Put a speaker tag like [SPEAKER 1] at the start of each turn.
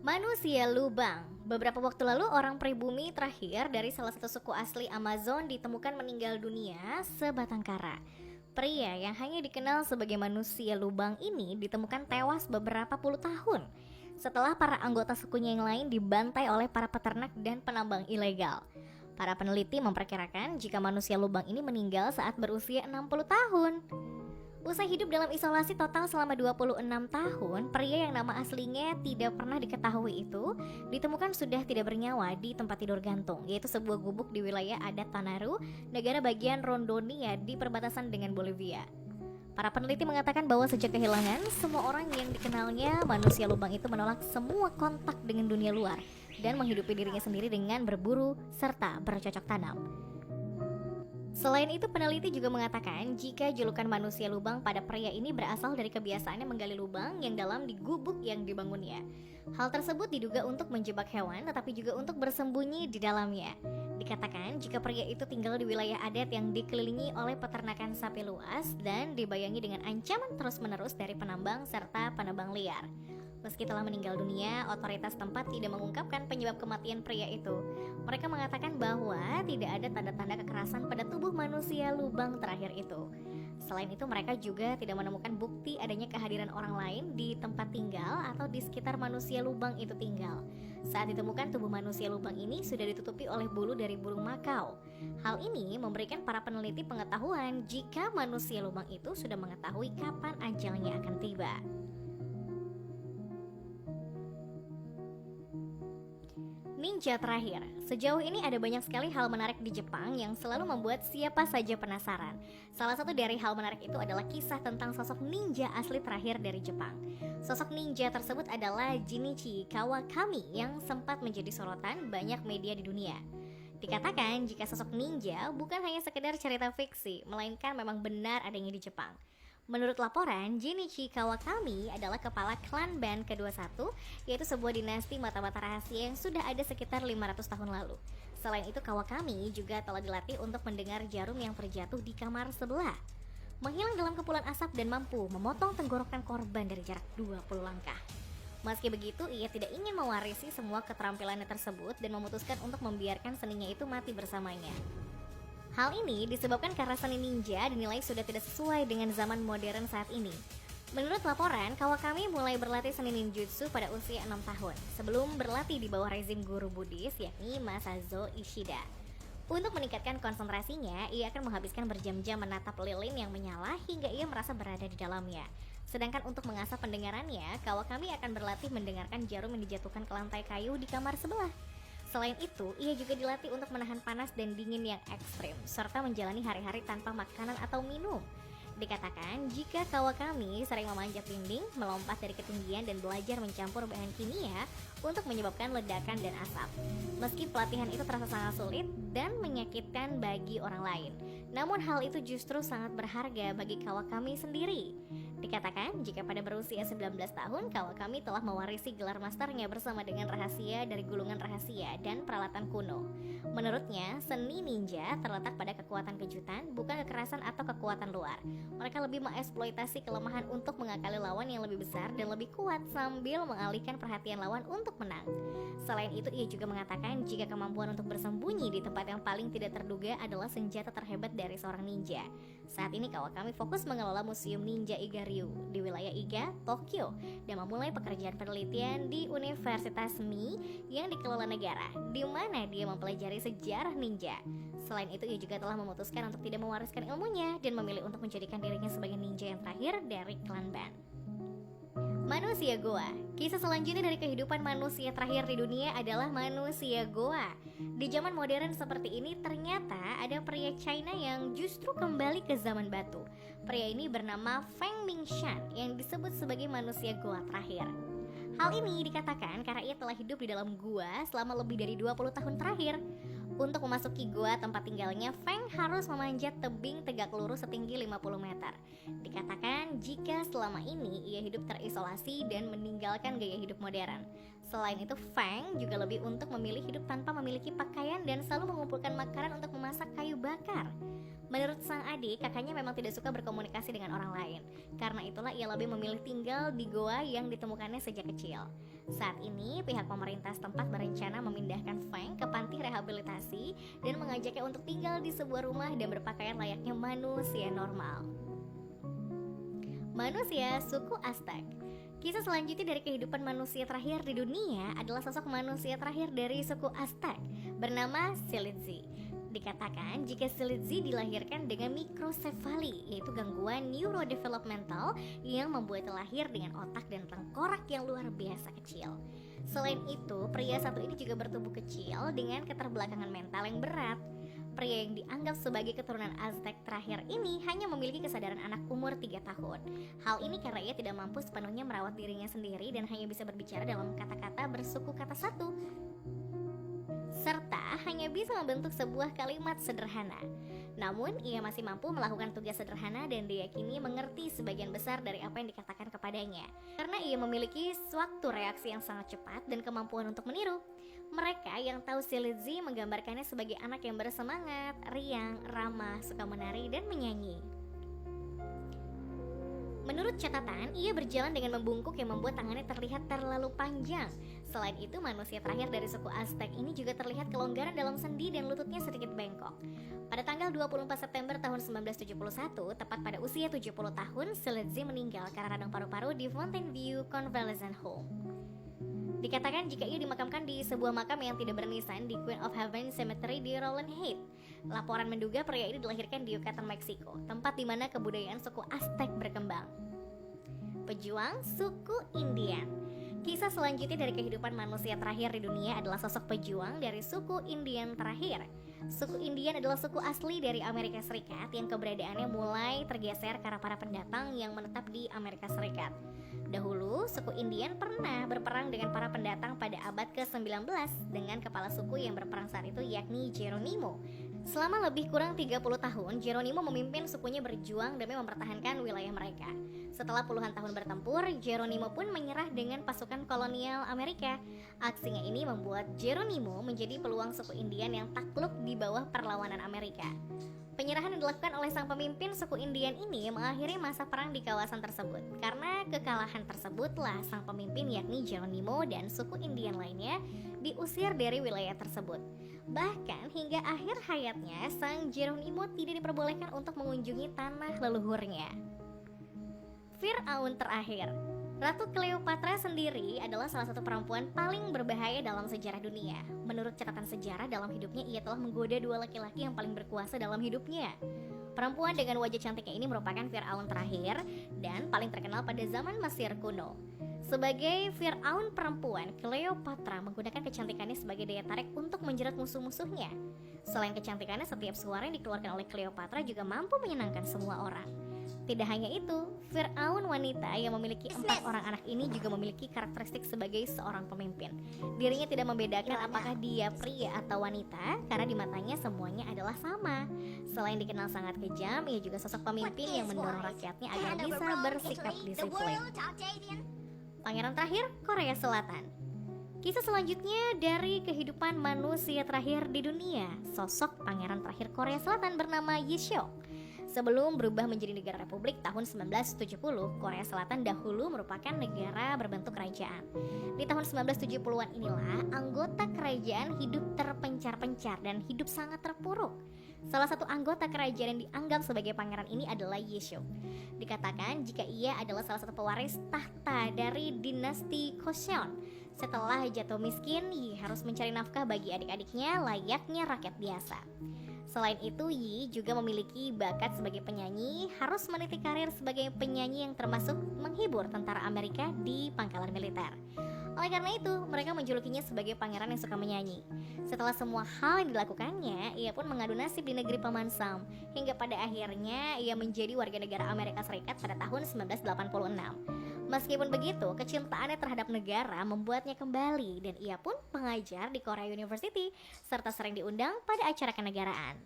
[SPEAKER 1] Manusia lubang. Beberapa waktu lalu orang pribumi terakhir dari salah satu suku asli Amazon ditemukan meninggal dunia sebatang kara. Pria yang hanya dikenal sebagai manusia lubang ini ditemukan tewas beberapa puluh tahun setelah para anggota sukunya yang lain dibantai oleh para peternak dan penambang ilegal. Para peneliti memperkirakan jika manusia lubang ini meninggal saat berusia 60 tahun. Usai hidup dalam isolasi total selama 26 tahun, pria yang nama aslinya tidak pernah diketahui itu ditemukan sudah tidak bernyawa di tempat tidur gantung, yaitu sebuah gubuk di wilayah adat Tanaru, negara bagian Rondonia di perbatasan dengan Bolivia. Para peneliti mengatakan bahwa sejak kehilangan, semua orang yang dikenalnya manusia lubang itu menolak semua kontak dengan dunia luar dan menghidupi dirinya sendiri dengan berburu serta bercocok tanam. Selain itu, peneliti juga mengatakan jika julukan manusia lubang pada pria ini berasal dari kebiasaannya menggali lubang yang dalam di gubuk yang dibangunnya. Hal tersebut diduga untuk menjebak hewan, tetapi juga untuk bersembunyi di dalamnya. Dikatakan jika pria itu tinggal di wilayah adat yang dikelilingi oleh peternakan sapi luas dan dibayangi dengan ancaman terus-menerus dari penambang serta penebang liar. Meski telah meninggal dunia, otoritas tempat tidak mengungkapkan penyebab kematian pria itu. Mereka mengatakan bahwa tidak ada tanda-tanda kekerasan pada tubuh manusia lubang terakhir itu. Selain itu, mereka juga tidak menemukan bukti adanya kehadiran orang lain di tempat tinggal atau di sekitar manusia lubang itu tinggal. Saat ditemukan, tubuh manusia lubang ini sudah ditutupi oleh bulu dari burung makau. Hal ini memberikan para peneliti pengetahuan jika manusia lubang itu sudah mengetahui kapan ajalnya akan tiba. Ninja terakhir. Sejauh ini ada banyak sekali hal menarik di Jepang yang selalu membuat siapa saja penasaran. Salah satu dari hal menarik itu adalah kisah tentang sosok ninja asli terakhir dari Jepang. Sosok ninja tersebut adalah Jinichi Kawakami yang sempat menjadi sorotan banyak media di dunia. Dikatakan jika sosok ninja bukan hanya sekedar cerita fiksi, melainkan memang benar adanya di Jepang. Menurut laporan, Jinichi Kawakami adalah kepala klan band ke-21, yaitu sebuah dinasti mata-mata rahasia yang sudah ada sekitar 500 tahun lalu. Selain itu, Kawakami juga telah dilatih untuk mendengar jarum yang terjatuh di kamar sebelah, menghilang dalam kepulan asap dan mampu memotong tenggorokan korban dari jarak 20 langkah. Meski begitu, ia tidak ingin mewarisi semua keterampilannya tersebut dan memutuskan untuk membiarkan seninya itu mati bersamanya. Hal ini disebabkan karena seni ninja dinilai sudah tidak sesuai dengan zaman modern saat ini. Menurut laporan, Kawakami mulai berlatih seni ninjutsu pada usia 6 tahun, sebelum berlatih di bawah rezim guru Buddhis yakni Masazo Ishida. Untuk meningkatkan konsentrasinya, ia akan menghabiskan berjam-jam menatap lilin yang menyala hingga ia merasa berada di dalamnya. Sedangkan untuk mengasah pendengarannya, Kawakami akan berlatih mendengarkan jarum yang dijatuhkan ke lantai kayu di kamar sebelah. Selain itu, ia juga dilatih untuk menahan panas dan dingin yang ekstrim, serta menjalani hari-hari tanpa makanan atau minum. Dikatakan jika Kawakami sering memanjat dinding, melompat dari ketinggian dan belajar mencampur bahan kimia untuk menyebabkan ledakan dan asap. Meski pelatihan itu terasa sangat sulit dan menyakitkan bagi orang lain, namun hal itu justru sangat berharga bagi Kawakami sendiri. Dikatakan jika pada berusia 19 tahun, Kawakami telah mewarisi gelar masternya bersama dengan rahasia dari gulungan rahasia dan peralatan kuno. Menurutnya, seni ninja terletak pada kekuatan kejutan, bukan kekerasan atau kekuatan luar. Mereka lebih mengeksploitasi kelemahan untuk mengakali lawan yang lebih besar dan lebih kuat sambil mengalihkan perhatian lawan untuk menang. Selain itu, ia juga mengatakan jika kemampuan untuk bersembunyi di tempat yang paling tidak terduga adalah senjata terhebat dari seorang ninja. Saat ini Kawakami fokus mengelola Museum Ninja Iga-ryu di wilayah Iga, Tokyo, dan memulai pekerjaan penelitian di Universitas Mie yang dikelola negara, di mana dia mempelajari sejarah ninja. Selain itu, ia juga telah memutuskan untuk tidak mewariskan ilmunya dan memilih untuk menjadikan dirinya sebagai ninja yang terakhir dari klan band. Manusia Goa. Kisah selanjutnya dari kehidupan manusia terakhir di dunia adalah manusia Goa. Di zaman modern seperti ini, ternyata ada pria China yang justru kembali ke zaman batu. Pria ini bernama Feng Mingshan yang disebut sebagai manusia Goa terakhir. Hal ini dikatakan karena ia telah hidup di dalam gua selama lebih dari 20 tahun terakhir. Untuk memasuki gua tempat tinggalnya, Feng harus memanjat tebing tegak lurus setinggi 50 meter. Dikatakan jika selama ini ia hidup terisolasi dan meninggalkan gaya hidup modern. Selain itu, Feng juga lebih untuk memilih hidup tanpa memiliki pakaian dan selalu mengumpulkan makanan untuk memasak kayu bakar. Menurut sang adik, kakaknya memang tidak suka berkomunikasi dengan orang lain. Karena itulah ia lebih memilih tinggal di goa yang ditemukannya sejak kecil. Saat ini, pihak pemerintah setempat berencana memindahkan Feng ke panti rehabilitasi dan mengajaknya untuk tinggal di sebuah rumah dan berpakaian layaknya manusia normal. Manusia suku Aztec. Kisah selanjutnya dari kehidupan manusia terakhir di dunia adalah sosok manusia terakhir dari suku Aztec bernama Silitzi. Dikatakan jika Silitzi dilahirkan dengan mikrosefali, yaitu gangguan neurodevelopmental yang membuatnya lahir dengan otak dan tengkorak yang luar biasa kecil. Selain itu, pria satu ini juga bertubuh kecil dengan keterbelakangan mental yang berat. Pria yang dianggap sebagai keturunan Aztec terakhir ini hanya memiliki kesadaran anak umur 3 tahun. Hal ini karena ia tidak mampu sepenuhnya merawat dirinya sendiri dan hanya bisa berbicara dalam kata-kata bersuku kata satu, serta hanya bisa membentuk sebuah kalimat sederhana. Namun, ia masih mampu melakukan tugas sederhana dan diyakini mengerti sebagian besar dari apa yang dikatakan kepadanya. Karena ia memiliki suatu reaksi yang sangat cepat dan kemampuan untuk meniru. Mereka yang tahu Silitzi menggambarkannya sebagai anak yang bersemangat, riang, ramah, suka menari, dan menyanyi. Menurut catatan, ia berjalan dengan membungkuk yang membuat tangannya terlihat terlalu panjang. Selain itu, manusia terakhir dari suku Aztec ini juga terlihat kelonggaran dalam sendi dan lututnya sedikit bengkok. Pada tanggal 24 September tahun 1971, tepat pada usia 70 tahun, Silitzi meninggal karena radang paru-paru di Fountain View Convalescent Home. Dikatakan jika ia dimakamkan di sebuah makam yang tidak bernisan di Queen of Heaven Cemetery di Rowland Heights. Laporan menduga pria ini dilahirkan di Yucatan, Meksiko, tempat di mana kebudayaan suku Aztec berkembang. Pejuang suku Indian. Kisah selanjutnya dari kehidupan manusia terakhir di dunia adalah sosok pejuang dari suku Indian terakhir. Suku Indian adalah suku asli dari Amerika Serikat yang keberadaannya mulai tergeser karena para pendatang yang menetap di Amerika Serikat. Dahulu, suku Indian pernah berperang dengan para pendatang pada abad ke-19 dengan kepala suku yang berperang saat itu yakni Geronimo. Selama lebih kurang 30 tahun, Geronimo memimpin sukunya berjuang demi mempertahankan wilayah mereka. Setelah puluhan tahun bertempur, Geronimo pun menyerah dengan pasukan kolonial Amerika. Aksinya ini membuat Geronimo menjadi peluang suku Indian yang takluk di bawah perlawanan Amerika. Penyerahan yang dilakukan oleh sang pemimpin suku Indian ini mengakhiri masa perang di kawasan tersebut. Karena kekalahan tersebutlah sang pemimpin yakni Geronimo dan suku Indian lainnya diusir dari wilayah tersebut. Bahkan hingga akhir hayatnya, sang Geronimo tidak diperbolehkan untuk mengunjungi tanah leluhurnya. Firaun terakhir. Ratu Cleopatra sendiri adalah salah satu perempuan paling berbahaya dalam sejarah dunia. Menurut catatan sejarah, dalam hidupnya ia telah menggoda 2 laki-laki yang paling berkuasa dalam hidupnya. Perempuan dengan wajah cantiknya ini merupakan Firaun terakhir dan paling terkenal pada zaman Mesir kuno. Sebagai Firaun perempuan, Cleopatra menggunakan kecantikannya sebagai daya tarik untuk menjerat musuh-musuhnya. Selain kecantikannya, setiap suara yang dikeluarkan oleh Cleopatra juga mampu menyenangkan semua orang. Tidak hanya itu, Firaun wanita yang memiliki 4 orang anak ini juga memiliki karakteristik sebagai seorang pemimpin. Dirinya tidak membedakan apakah dia pria atau wanita, karena di matanya semuanya adalah sama. Selain dikenal sangat kejam, ia juga sosok pemimpin yang mendorong rakyatnya agar bisa bersikap disiplin. Pangeran terakhir, Korea Selatan. Kisah selanjutnya dari kehidupan manusia terakhir di dunia, sosok pangeran terakhir Korea Selatan bernama Yi Seok. Sebelum berubah menjadi negara republik tahun 1970, Korea Selatan dahulu merupakan negara berbentuk kerajaan. Di tahun 1970-an inilah anggota kerajaan hidup terpencar-pencar dan hidup sangat terpuruk. Salah satu anggota kerajaan yang dianggap sebagai pangeran ini adalah Yi Seok. Dikatakan jika ia adalah salah satu pewaris tahta dari dinasti Joseon. Setelah jatuh miskin, Yi harus mencari nafkah bagi adik-adiknya layaknya rakyat biasa. Selain itu, Yi juga memiliki bakat sebagai penyanyi, harus meniti karir sebagai penyanyi yang termasuk menghibur tentara Amerika di pangkalan militer. Oleh karena itu, mereka menjulukinya sebagai pangeran yang suka menyanyi. Setelah semua hal yang dilakukannya, ia pun mengadu nasib di negeri Paman Sam, hingga pada akhirnya ia menjadi warga negara Amerika Serikat pada tahun 1986. Meskipun begitu, kecintaannya terhadap negara membuatnya kembali dan ia pun mengajar di Korea University serta sering diundang pada acara kenegaraan.